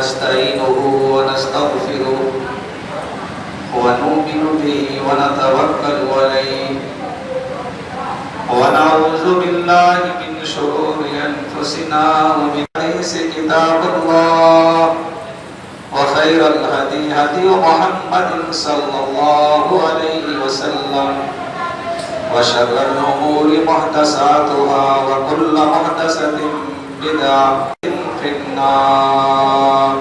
ونستعينه ونستغفره ونؤمن به ونتوكل عليه ونعوذ بالله من شرور أنفسنا ومن حديث كتاب الله وخير الهدي هدي محمد صلى الله عليه وسلم وشر الأمور محدثاتها وكل محدثة بدعة في النار.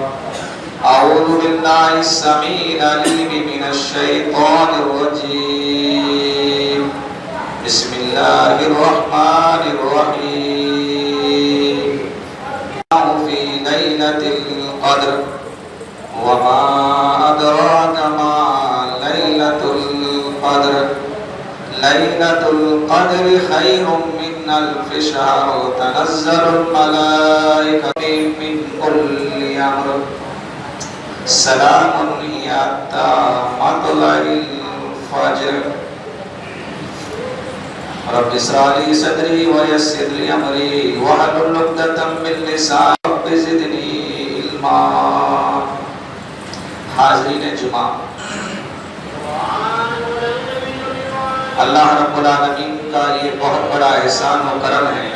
أعوذ بالله السميع العليم من الشيطان الرجيم. بسم الله الرحمن الرحيم. في ليلة القدر وما أدراك ما ليلة القدر. ليلة القدر خير من ألف شهر. تنزل الملائكة من كل أمر. سلام هي حتى مطلع الفجر. رب اشرح لي صدري ويسر لي أمري واحلل عقدة من لساني رب زدني علما. حاضرین جمعہ، اللہ رب العالمین کا یہ بہت بڑا احسان و کرم ہے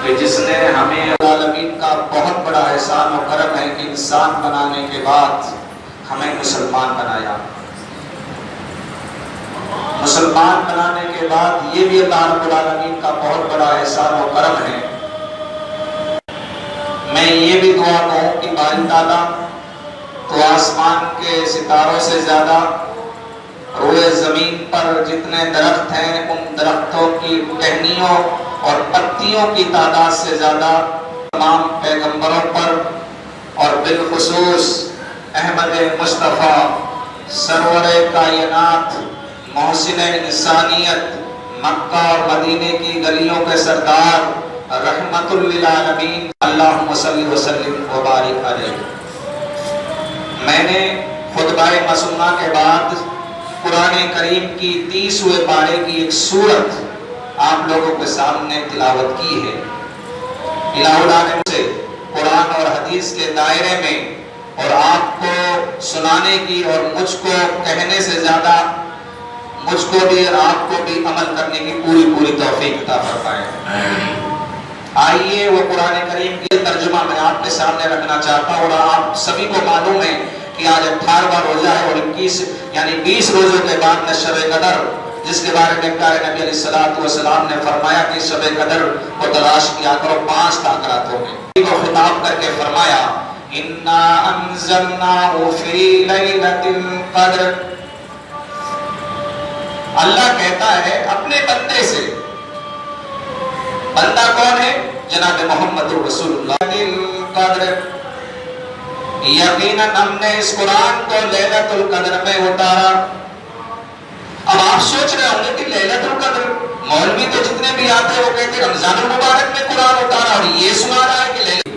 کہ جس نے ہمیں العالمین کا بہت بڑا احسان و کرم ہے کہ انسان بنانے کے بعد ہمیں مسلمان بنایا. مسلمان بنانے کے بعد یہ بھی اللہ رب العالمین کا بہت بڑا احسان و کرم ہے. میں یہ بھی دعا کہوں کہ باری تعالیٰ تو آسمان کے ستاروں سے زیادہ روئے زمین پر جتنے درخت ہیں ان درختوں کی ٹہنیوں اور پتیوں کی تعداد سے زیادہ تمام پیغمبروں پر اور بالخصوص احمد مصطفیٰ سرور کائنات محسن انسانیت مکہ اور مدینے کی گلیوں کے سردار رحمت للعالمین اللہم صلی وسلم وبارک علیہ. میں نے خطبہ معصومہ کے بعد قرآن کریم کی 30ویں پارے کی ایک سورت آپ لوگوں کے سامنے تلاوت کی ہے. الہ العالمین سے قرآن اور حدیث کے دائرے میں اور آپ کو سنانے کی اور مجھ کو کہنے سے زیادہ مجھ کو بھی اور آپ کو بھی عمل کرنے کی پوری توفیق عطا فرمائے. آئیے وہ قرآن کریم کی ترجمہ میں آپ کے سامنے رکھنا چاہتا ہوں. اور آپ سبھی کو معلوم ہے کہ آج 18واں روزہ ہے اور 21 یعنی 20 روزوں کے بعد میں شب قدر جس کے بارے میں پیارے نبی علیہ السلام نے فرمایا کہ شب قدر کو تلاش کیا کرو 5 تاکرات ہوگی. کو خطاب کر کے فرمایا اِنَّا أَنزَلْنَاهُ فِي لَيْلَةِ الْقَدْرِ. اللہ کہتا ہے اپنے بندے سے. بندہ کون ہے؟ جناب محمد رسول اللہ. القدر یقیناً ہم نے اس قرآن کو لیلۃ القدر میں اتارا. اب آپ سوچ رہے ہوں گے کہ لیلۃ القدر مولوی تو جتنے بھی آتے ہیں وہ کہتے ہیں رمضان المبارک میں قرآن اتارا اور یہ سنا رہا ہے کہ لیلۃ.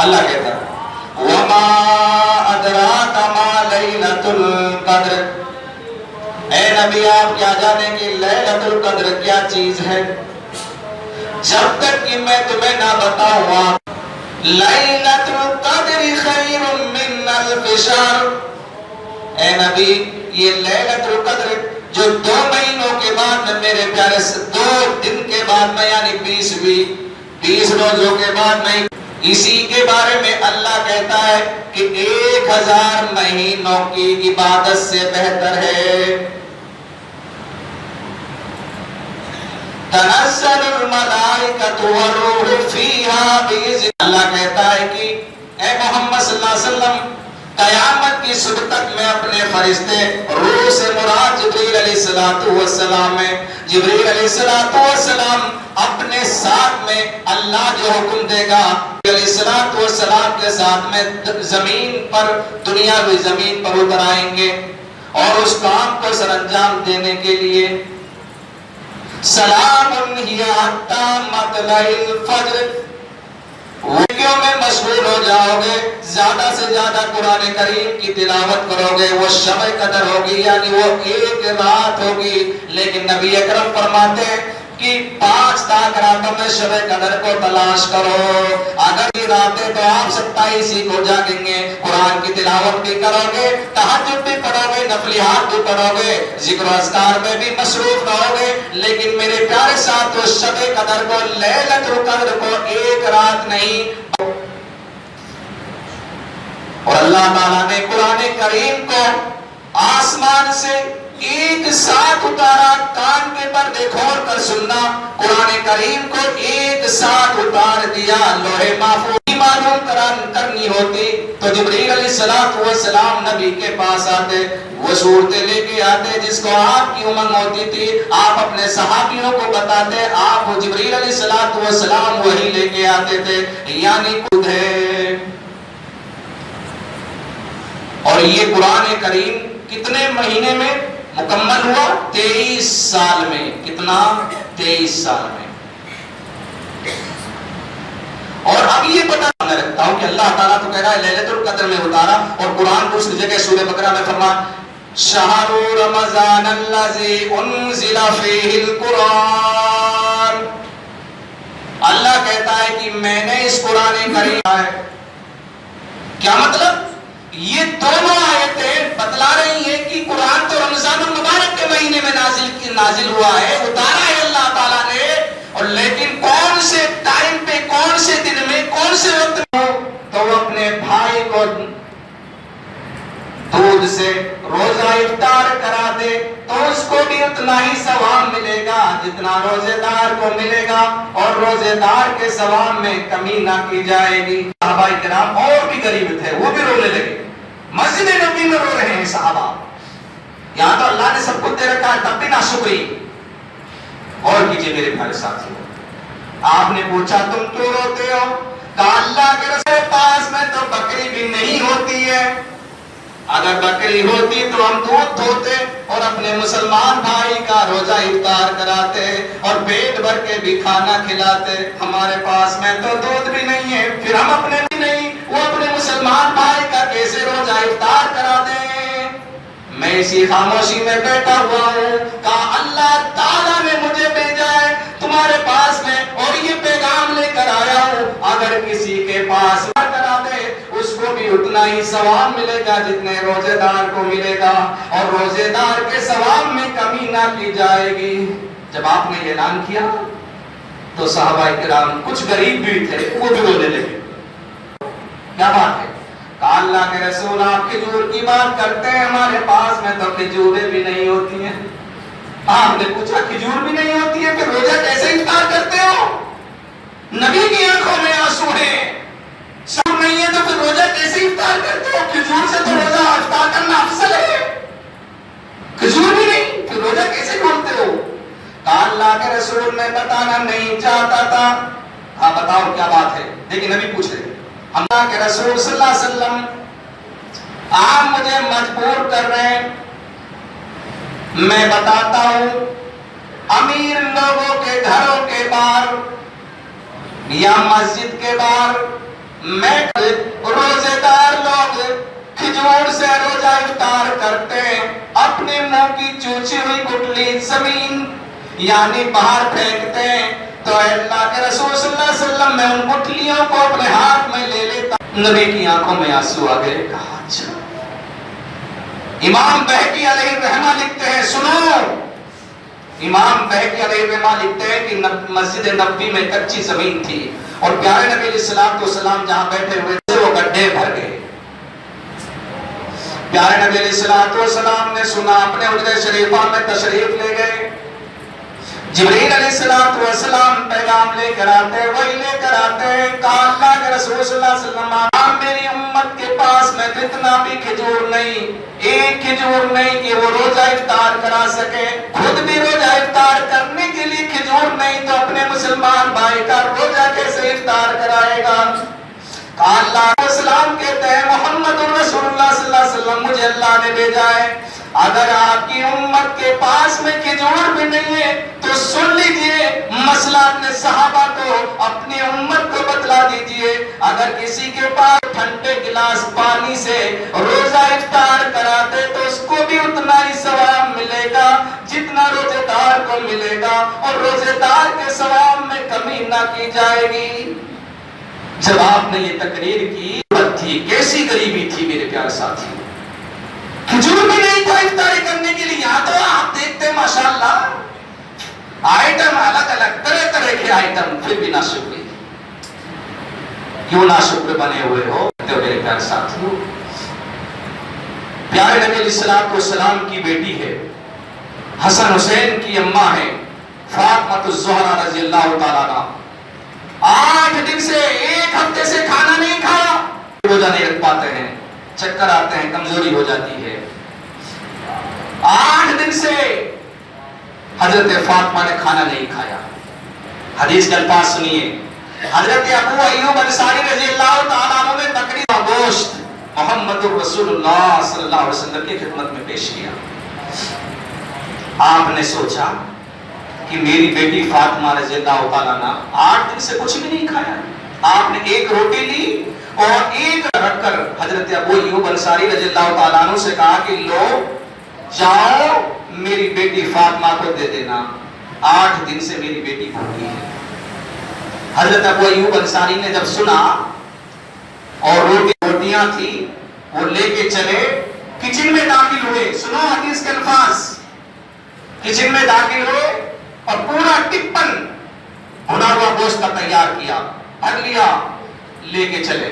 اللہ کہتا ہے وما ادراک ما لیلۃ القدر. اے نبی آپ کیا جانیں کہ لیلۃ القدر کیا چیز ہے جب تک کہ میں تمہیں نہ بتاؤں. لیلۃ القدر خیر من الف شہر. اے نبی یہ لیلۃ القدر جو 2 مہینوں کے بعد میں میرے پیارے 2 دن کے بعد میں یعنی 20 روزوں کے بعد میں اسی کے بارے میں اللہ کہتا ہے کہ 1000 مہینوں کی عبادت سے بہتر ہے. تنزل الملائکۃ والروح فیہا بإذن. اللہ کہتا ہے کہ اے محمد صلی اللہ علیہ وسلم قیامت کی صبح تک میں اپنے فرشتے روح سے مراد جبریل علیہ السلام ہے. جبریل علیہ السلام اپنے ساتھ میں اللہ جو حکم دے گا علیہ السلام کے ساتھ میں زمین پر دنیاوی زمین پر اتر آئیں گے اور اس کام کو سر انجام دینے کے لیے. سلام ہی حتی مطلع الفجر. ویڈیو میں مشغول ہو جاؤ گے، زیادہ سے زیادہ قرآن کریم کی تلاوت کرو گے. وہ شب قدر ہوگی یعنی وہ 1 رات ہوگی. لیکن نبی اکرم فرماتے ہیں کہ 5 تاک راتوں میں شب قدر کو تلاش کرو. اگر یہ راتیں تو آپ 27 ہی کو جاگیں گے, قرآن کی تلاوت بھی کرو گے, تہجد بھی پڑھو گے, نفلیات بھی پڑھو گے, ذکر و اذکار میں بھی مصروف رہو گے. لیکن میرے پیارے ساتھیو, شب قدر کو, لیلۃ القدر کو ایک رات نہیں, اور اللہ تعالیٰ نے قرآن کریم کو آسمان سے ایک ساتھ اتارا. کان کے پردے کھول کر سننا, قرآن کریم کو ایک ساتھ اتار دیا. لوح محفوظ معلوم کرنی ہوتی تو جبریل علیہ السلام نبی کے پاس آتے, وہ صورتیں لے کے آتے جس کو آپ کی امنگ ہوتی تھی, آپ اپنے صحابیوں کو بتاتے, آپ جبریل علیہ السلام وہی لے کے آتے تھے. یعنی خود ہے. اور یہ قرآن کریم کتنے مہینے میں مکمل ہوا؟ 23 سال میں. کتنا؟ 23 سال میں. اور اب یہ پتہ میں رکھتا ہوں کہ اللہ تعالیٰ تو کہہ رہا ہے لیلۃ القدر میں اتارا, اور قرآن کو اس جگہ سورہ بقرہ میں فرما شہر رمضان الذی انزل فیہ القرآن. اللہ کہتا ہے کہ میں نے اس قرآن کریم ہے. کیا مطلب؟ یہ دونوں آیتیں بتلا رہی ہیں کہ قرآن تو رمضان المبارک کے مہینے میں نازل ہوا ہے, اتارا ہے اللہ تعالیٰ نے, اور لیکن کون سے ٹائم پہ, کون سے دن میں, کون سے وقت میں, تو وہ اپنے بھائی کو دودھ سے روزہ افطار کرا دے تو اس کو بھی اتنا ہی ثواب ملے گا جتنا روزے دار کو ملے گا, اور روزے دار کے ثواب میں کمی نہ کی جائے گی. صحابہ کرام اور بھی غریب تھے, وہ بھی رونے لگے. مسجد نبی میں رو رہے ہیں صحابہ. یہاں تو اللہ نے سب کچھ دے رکھا ہے, تب بھی ناشکری. اور کیجئے میرے پیارے ساتھیوں, آپ نے پوچھا تم کیوں روتے ہو؟ کہا اللہ کے رسول کے پاس میں تو بکری بھی نہیں ہوتی ہے. اگر بکری ہوتی تو ہم دودھ دھوتے اور اپنے مسلمان بھائی کا روزہ افطار کراتے اور پیٹ بھر کے بھی کھانا کھلاتے. ہمارے پاس میں تو دودھ بھی نہیں ہے, پھر ہم اپنے بھی نہیں, وہ اپنے مسلمان بھائی کا کیسے روزہ افطار کرا دیں؟ میں اسی خاموشی میں بیٹھا ہوا ہوں. کہا اللہ تعالیٰ نے مجھے بھیجا ہے تمہارے پاس میں, اور یہ پیغام لے کر آیا ہوں, اگر کسی کے پاس کرا دے اس کو بھی اتنا ہی ثواب ملے گا جتنے روزے دار کو ملے گا, اور روزے دار کے ثواب میں کمی نہ کی جائے گی. جب آپ نے اعلان کیا تو صحابہ کرام کچھ غریب بھی تھے, وہ بھی رونے لگے. کیا بات ہے؟ کہا اللہ کے رسول آپ کھجور کی بات کرتے ہیں, ہمارے پاس میں تو کھجوریں بھی نہیں ہوتی ہیں. آپ نے پوچھا کھجور بھی نہیں ہوتی ہے, پھر روزہ کیسے افطار کرتے ہو؟ نبی کی آنکھوں میں آنسو ہیں, سب نہیں ہے تو پھر روزہ کیسے افطار کرتے ہو؟ کھجور سے تو روزہ افطار کرنا افضل ہے, کھجور بھی نہیں, پھر روزہ کیسے کھولتے ہو؟ کہا اللہ کے رسول میں بتانا نہیں چاہتا تھا. ہاں بتاؤ کیا بات ہے؟ دیکھیں نبی پوچھ رہے, اللہ کے رسول صلی اللہ علیہ وسلم آپ مجھے مجبور کر رہے ہیں, میں بتاتا ہوں. امیر لوگوں کے گھروں کے باہر یا مسجد کے باہر میں روزے دار لوگ کھجور سے روزہ افطار کرتے ہیں, اپنے منہ کی چوچی ہوئی گٹلی زمین یعنی باہر پھینکتے ہیں, تو اللہ کے رسول صلی اللہ علیہ وسلم میں ان گٹلیوں کو اپنے ہاتھ میں لے لیتا. نبی کی آنکھوں میں آنسو آ گئے. کہا اچھا. امام بہقی علیہ الرحمہ لکھتے ہیں, سنو, امام بہقی علیہ الرحمہ لکھتے ہیں کہ مسجد نبوی میں کچی زمین تھی, اور پیارے نبی علیہ السلام جہاں بیٹھے ہوئے تھے وہ گڈھے بھر گئے. پیارے نبی علیہ السلام نے سنا, اپنے حجرہ شریفہ میں تشریف لے گئے. جبریل علیہ السلام پیغام لے کر آتے, وہی لے کر آتے. کہا اللہ کے رسول صلی اللہ علیہ وسلم میری امت کے پاس میں تو اتنا بھی کھجور نہیں, ایک کھجور نہیں کہ وہ روزہ افطار کرا سکے, خود بھی روزہ افطار کرنے کے لیے کھجور نہیں تو اپنے مسلمان بھائی کا روزہ کیسے افطار کرائے گا؟ کہا اللہ علیہ السلام کہتے ہیں محمد رسول اللہ صلی اللہ علیہ وسلم مجھے اللہ نے بھیجا ہے, اگر آپ کی امت کے پاس میں کھجور بھی نہیں ہے تو سن لیجئے مسئلہ اپنے صحابہ کو, اپنی امت کو بتلا دیجئے. اگر کسی کے پاس ٹھنڈے گلاس پانی سے روزہ افطار کراتے تو اس کو بھی اتنا ہی ثواب ملے گا جتنا روزے دار کو ملے گا اور روزے دار کے ثواب میں کمی نہ کی جائے گی۔ جب آپ نے یہ تقریر کی تھی، کیسی غریبی تھی میرے پیارے ساتھی، کھجور بھی نہیں تھا افطاری کرنے کے لیے۔ یہاں تو آپ دیکھتے ماشاءاللہ آئٹم الگ الگ، طرح طرح کے آئٹم، پھر بھی ناشکری۔ کیوں ناشکر بنے ہوئے ہو میرے پیارے ساتھیوں؟ پیارے نبی علیہ السلام کی بیٹی ہے، حسن حسین کی اماں ہے فاطمہ الزہرا رضی اللہ تعالیٰ عنہا، 8 دن سے 1 ہفتے سے کھانا نہیں کھایا، روزہ نہیں رکھ پاتے ہیں، چکر آتے ہیں، کمزوری ہو جاتی ہے۔ 8 دن سے حضرت فاطمہ نے کھانا نہیں کھایا۔ حدیث کے الفاظ سنیے، حضرت ابو ایوب انصاری رضی اللہ تعالیٰ عنہ نے بکری کا گوشت محمد رسول اللہ صلی اللہ علیہ وسلم کی خدمت میں پیش کیا۔ آپ نے سوچا کہ میری بیٹی فاطمہ رضی اللہ تعالیٰ عنہ 8 دن سے کچھ بھی نہیں کھایا۔ آپ نے 1 روٹی لی اور 1 رکھ کر حضرت ابو ایوب انصاری رضی اللہ تعالیٰ عنہ سے کہا کہ لو جاؤ میری بیٹی فاطمہ کو دے دینا، 8 دن سے میری بیٹی بھوکی ہے۔ حضرت ابو ایوب انصاری نے جب سنا اور روٹیاں تھی وہ لے کے چلے، کچن میں داخل ہوئے، سنو حدیث کے الفاظ، کچن میں داخل ہوئے اور پورا ٹپن بھنا ہوا گوشت کا تیار کیا، بھر لیا، لے کے چلے۔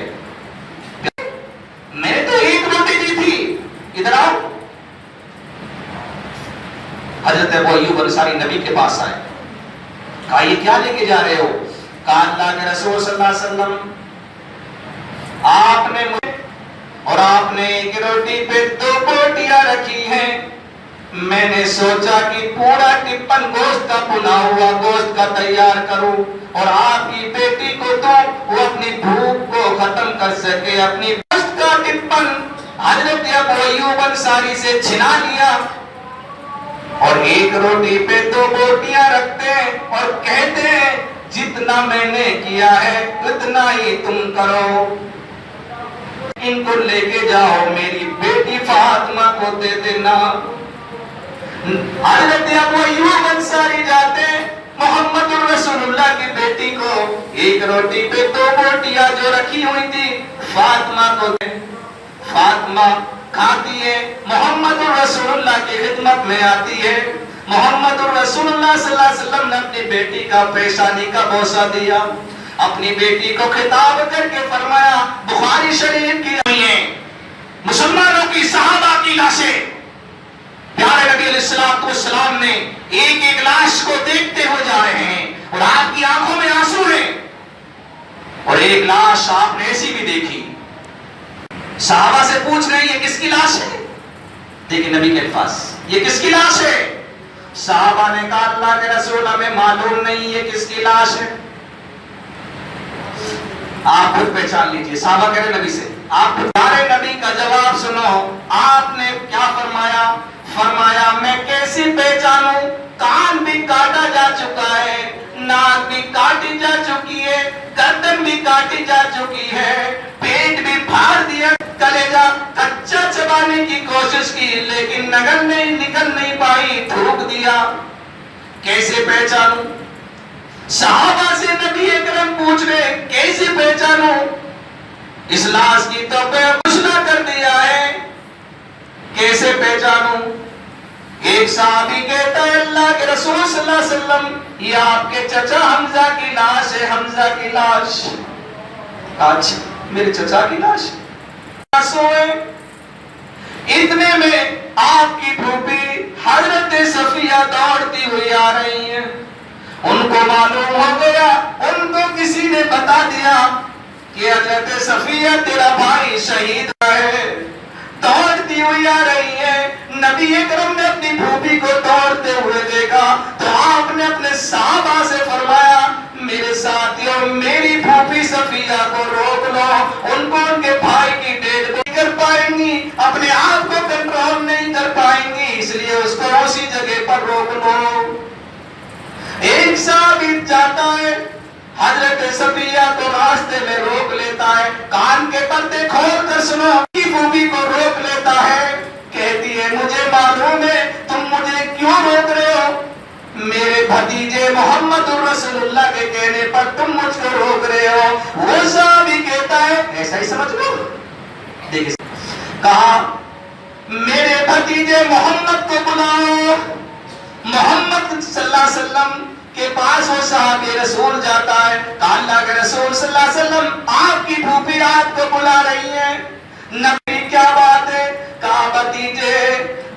میں نے تو 1 روٹی دی تھی، ادھر آؤ۔ حضرت ابو ایوب انصاری نبی کے پاس آئے، کہا یہ کیا لے کے جا رہے ہو؟ کہا اللہ کے رسول صلی اللہ علیہ وسلم آپ نے مجھے اور آپ نے 1 روٹی پہ 2 بوٹیاں رکھی ہیں، میں نے سوچا کہ پورا ٹپن گوشت کا بھنا ہوا گوشت کا تیار کروں اور آپ کی بیٹی کو دوں، وہ اپنی بھوک کو ختم کر سکے۔ اپنی گوشت کا ٹپن حضرت ابو ایوب انصاری سے چھنا لیا اور 1 روٹی پہ 2 بوٹیاں رکھتے اور کہتے ہیں جتنا میں نے کیا ہے اتنا ہی تم کرو، ان کو لے کے جاؤ میری بیٹی فاطمہ کو دے دینا۔ حضرت ابو ایوب انصاری جاتے، محمد الرسول اللہ کی بیٹی کو 1 روٹی پہ 2 بوٹیاں جو رکھی ہوئی تھی فاطمہ کو دے۔ فاطمہ کھاتی ہے، محمد الرسول اللہ کی خدمت میں آتی ہے۔ محمد الرسول اللہ صلی اللہ علیہ وسلم نے اپنی بیٹی کا پیشانی کا بوسہ دیا، اپنی بیٹی کو خطاب کر کے فرمایا، بخاری شریف کی مسلمانوں کی صحابہ کی لاشیں، پیارے نبی علیہ السلام نے ایک ایک لاش کو دیکھتے ہو جا رہے ہیں اور آپ کی آنکھوں میں آنسو ہیں، اور ایک لاش آپ نے ایسی بھی دیکھی، صحابہ سے پوچھ رہے ہیں یہ کس کی لاش ہے؟ دیکھیں نبی کے الفاظ، یہ کس کی لاش ہے؟ صحابہ نے کہا اللہ کے رسول ہمیں معلوم نہیں یہ کس کی لاش ہے، آپ خود پہچان لیجئے۔ صحابہ کہہ رہے نبی سے، آپ پیارے نبی کا جواب سنو، آپ نے کیا فرمایا؟ فرمایا میں کیسی پہچانوں، کان بھی کاٹا جا چکا ہے، ناک بھی کاٹی جا چکی ہے، گردن بھی کاٹی جا چکی ہے، پیٹ بھی پھاڑ دیا، کلیجہ کچا چبانے کی کوشش کی لیکن نکل نہیں پائی، تھوک دیا، کیسے پہچانوں؟ صحابہ سے نبی اکرم پوچھ رہے کیسے پہچانوں؟ اس لاش کی تو غسلہ کر دیا ہے، کیسے پہچانوں؟ ایک صحابی کہتا ہے اللہ کے رسول صلی اللہ علیہ وسلم یہ آپ کے چچا حمزہ کی لاش ہے، حمزہ کی لاش۔ آج میرے چچا کی لاش سوئے، اتنے میں آپ کی پھوپھی حضرت صفیہ دوڑتی ہوئی آ رہی ہیں، ان کو معلوم ہو گیا، ان کو کسی نے بتا دیا کہ حضرت صفیہ تیرا بھائی شہید ہے، دوڑتی ہوئی آ رہی ہے۔ نبی اکرم نے اپنی پھوپھی کو دوڑتے ہوئے دیکھا تو آپ نے اپنے صحابہ سے فرمایا میرے ساتھیوں میری پھوپھی صفیہ کو روک لو، ان کو ان کے بھائی کی ڈیتھ نہیں کر پائیں گی، اپنے آپ کو کنٹرول نہیں کر پائیں گی، اس لیے اس کو اسی جگہ پر روک لو۔ ایک صحابی جاتا ہے، حضرت صفیہ کو راستے میں روک لیتا ہے، کان کے پردے کھول کر سنو، پھوپھی کو روک لیتا ہے، کہتی ہے مجھے معلوم ہے تم مجھے کیوں روک رہے ہو، محمد رسول اللہ کے کہنے پر تم مجھ کو روک رہے ہو؟ وہ صحابی کہتا ہے ایسا ہی سمجھ لو. دیکھیں کہا میرے بھتیجے محمد کو بلاؤ. محمد صلی اللہ علیہ وسلم کے پاس وہ صحابی رسول جاتا ہے. کہا اللہ کے رسول صلی اللہ علیہ وسلم آپ کی پھوپھی آپ کو بلا رہی ہے. نبی کیا بات ہے؟ کہا بھتیجے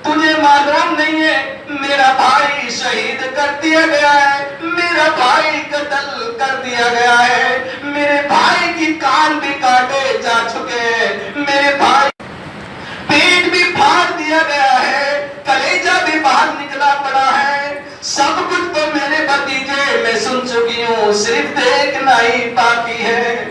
تجھے معلوم نہیں ہے میرا بھائی شہید کر دیا گیا ہے, میرا بھائی قتل کر دیا گیا ہے, میرے بھائی کی کان بھی کاٹے جا چکے ہیں, میرے بھائی پیٹ بھی پھاڑ دیا گیا ہے, کلیجہ بھی باہر نکلا پڑا ہے. سب کچھ تو میرے بھتیجے میں سن چکی ہوں, صرف دیکھنا ہی باقی ہے.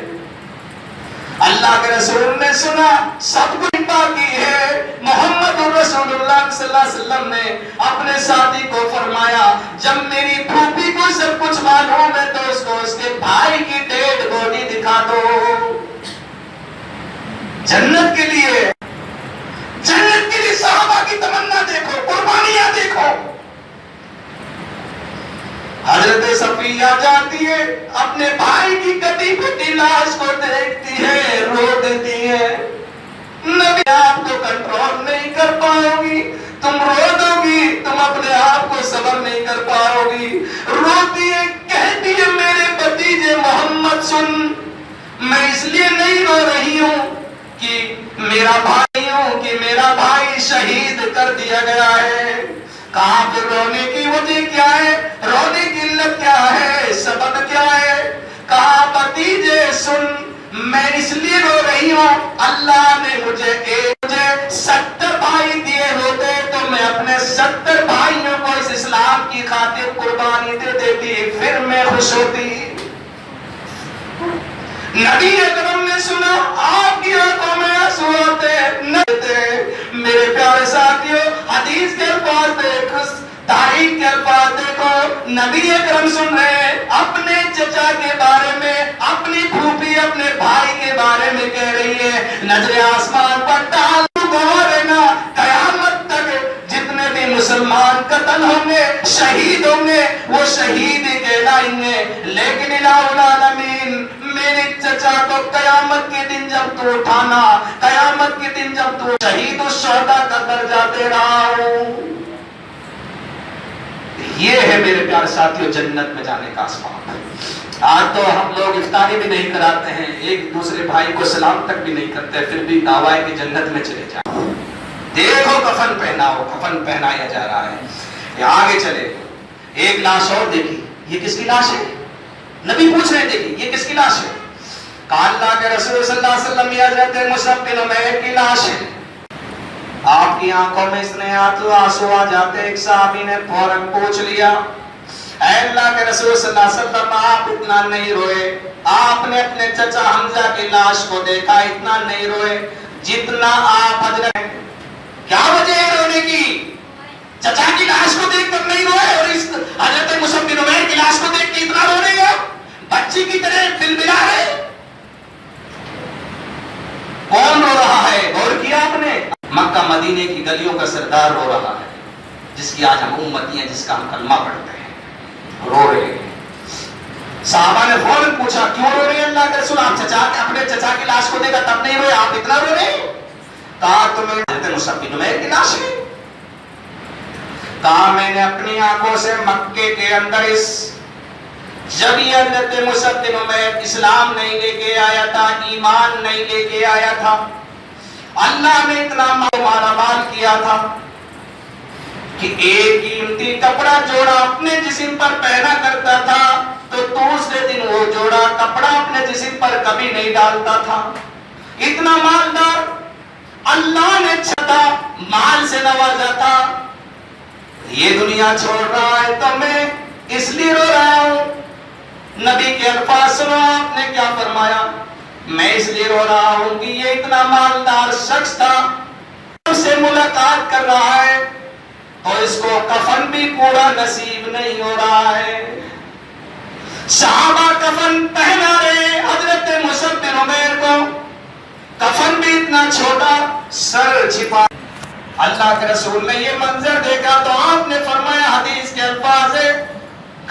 اللہ کے رسول نے سنا سب کچھ باقی ہے. محمد رسول اللہ صلی اللہ علیہ وسلم نے اپنے ساتھی کو فرمایا جب میری پھوپھی کو سب کچھ معلوم ہے تو اس کو اس کے بھائی کی ڈیڈ باڈی دکھا دو. جنت کے لیے صحابہ کی تمنا دیکھو, قربانیاں دیکھو. حضرت صفیہ جاتی ہے اپنے بھائی کی کٹی پھٹی لاش کو دیکھتی ہے, رو دیتی ہے. نبی آپ کو کنٹرول نہیں کر پاؤ گی, تم رو دو گی, تم اپنے آپ کو صبر نہیں کر پاؤ گی. روتی ہے, کہتی ہے میرے بھتیجے محمد سن, میں اس لیے نہیں رو رہی ہوں کہ میرا بھائی ہوں کہ میرا بھائی شہید کر دیا گیا ہے. کہاں پھر رونے کی وجہ کیا ہے, رونے کی علت کیا ہے, سبب کیا ہے؟ کہا بھتیجے سن میں اس لیے رو رہی ہوں, اللہ نے مجھے 70 بھائی دیے ہوتے تو میں اپنے 70 بھائیوں کو اس اسلام کی خاطر قربانی دے دیتی, پھر میں خوش ہوتی. نبی اکرم نے سنا آپ کی آنکھوں میں آنسو آتے. میرے پیارے ساتھیوں حدیث کے الفاظ دیکھو, تاریخ کے الفاظ دیکھو. نبی اکرم سن رہے ہیں اپنے چچا کے بارے میں, اپنی پھوپھی اپنے بھائی کے بارے میں کہہ رہی ہے نظر آسمان پر ڈال رہنا, قیامت تک جتنے بھی مسلمان قتل ہوں گے شہید ہوں گے وہ شہید ہی کہلائیں گے. لیکن الہ العالمین میرے چچا کو قیامت کے دن جب تو اٹھانا, قیامت کے دن جب تو شہید الشہداء کا درجہ دے رہا ہوں. یہ ہے میرے پیارے ساتھیوں جنت میں جانے کا اسباب. آج تو ہم لوگ افطاری بھی نہیں کراتے ہیں, ایک دوسرے بھائی کو سلام تک بھی نہیں کرتے, پھر بھی دعویٰ ہے کہ جنت میں چلے جائیں. دیکھو کفن پہناؤ, کفن پہنایا جا رہا ہے. یہ آگے چلے, ایک لاش اور دیکھی, یہ کس کی لاش ہے؟ نبی پوچھ رہے دیکھیں یہ کس کی لاش ہے؟ کہا اللہ کے رسول صلی اللہ علیہ وسلم یہ حضرت مصعب بن عمیر کی لاش ہے. آپ کی آنکھوں میں اس نے آنسو آ جاتے. ایک صحابی نے فوراً پوچھ لیا اے اللہ کے رسول صلی اللہ علیہ وسلم آپ اتنا نہیں روئے, آپ نے اپنے چچا حمزہ کی لاش کو دیکھا اتنا نہیں روئے جتنا آپ حضرت. کیا وجہ ہے رونے کی؟ چچا کی لاش کو دیکھ کر نہیں روئے اور اس حضرت مصعب بن عمیر کی لاش کو دیکھ کے اتنا رو رہے ہیں, بچی کی طرح بلبلا ہے. کون رو رہا ہے؟ غور کیا آپ نے؟ مکہ مدینے کی گلیوں کا سردار رو رہا ہے, جس کی آج ہم امتی ہیں, جس کا ہم کلمہ پڑھتے ہیں, رو رہے ہیں. صحابہ نے فوراً پوچھا کیوں رو رہے ہیں اللہ کے رسول, آپ اپنے چچا کی لاش کو دیکھا تب نہیں روئے, آپ اتنا رو رہے ہیں؟ کہا تمہیں حضرت مصعب بن عمیر کی لاش ہے. کہا میں نے اپنی آنکھوں سے مکے کے اندر جب یہ حضرت مصعب بن عمیر اسلام نہیں لے کے آیا تھا, ایمان نہیں لے کے آیا تھا, اللہ نے اتنا مالا مال کیا تھا کہ ایک قیمتی کپڑا جوڑا اپنے جسم پر پہنا کرتا تھا تو دوسرے دن وہ جوڑا کپڑا اپنے جسم پر کبھی نہیں ڈالتا تھا. اتنا مالدار اللہ نے چھتا مال سے نوازا تھا. یہ دنیا چھوڑ رہا ہے تو میں اس لیے رو رہا ہوں. نبی کے الفاظ سنو آپ نے کیا فرمایا, میں اس لیے رو رہا ہوں کہ یہ اتنا مالدار شخص تھا, اس سے ملاقات کر رہا ہے تو اس کو کفن بھی پورا نصیب نہیں ہو رہا ہے. صحابہ کفن پہنا رہے حضرت مصعب بن عمیر کو, کفن بھی اتنا چھوٹا, سر چھپا. اللہ کے رسول نے یہ منظر دیکھا تو آپ نے فرمایا, حدیث کے الفاظ ہے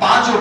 5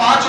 5